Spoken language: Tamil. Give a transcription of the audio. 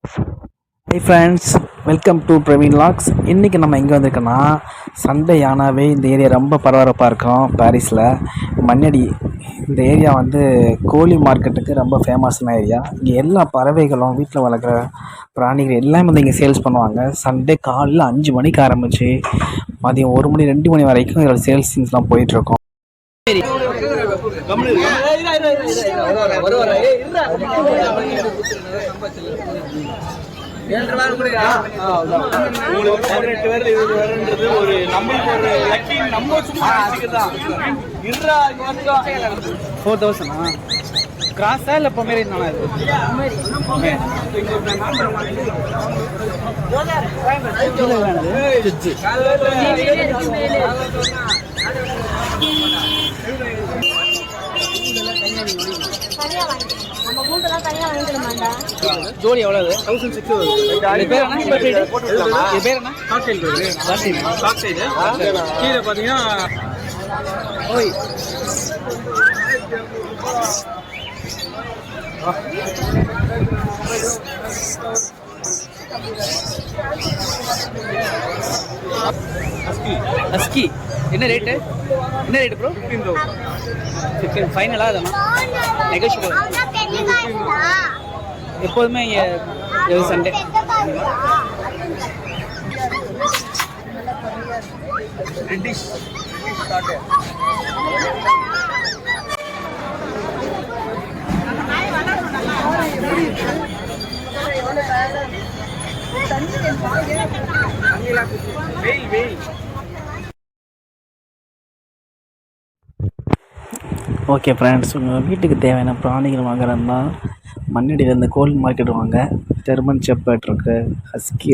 High friends, welcome to Praveen logs. இன்றைக்கி நம்ம எங்கே வந்திருக்கோன்னா, சண்டே ஆனாவே இந்த ஏரியா ரொம்ப பரபரப்பாக இருக்கும். பாரிஸில் மண்ணடி இந்த ஏரியா வந்து கோழி மார்க்கெட்டுக்கு ரொம்ப ஃபேமஸான ஏரியா. இங்கே எல்லா பறவைகளும், வீட்டில் வளர்க்குற பிராணிகள் எல்லாமே வந்து இங்கே சேல்ஸ் பண்ணுவாங்க. சண்டே காலையில் 5 மணிக்கு ஆரம்பித்து மதியம் 1 மணி 2 மணி வரைக்கும் இதோட சேல்ஸிங்ஸ்லாம் போயிட்டுருக்கோம். கிராஸா இல்ல பொமேரியன் தானா இது? ஜோடி எவ்வளவு? 1600. பேர் என்ன? காக்டெயில். கீழே பாத்தீங்கன்னா ஓய் அஸ்கி என்ன ரேட்டு ப்ரோ? 15 ஃபைனலா? அதெல்லாம் நெகோஷியபிள். எப்போதுமே சண்டே ஓகே ஃப்ரெண்ட்ஸ், உங்கள் வீட்டுக்கு தேவையான பிராணிகள் வாங்குறதுனா மண்ணடியில் இந்த கோழி மார்க்கெட் வாங்க. ஜெர்மன் ஷெப்பர்ட் இருக்குது, ஹஸ்கி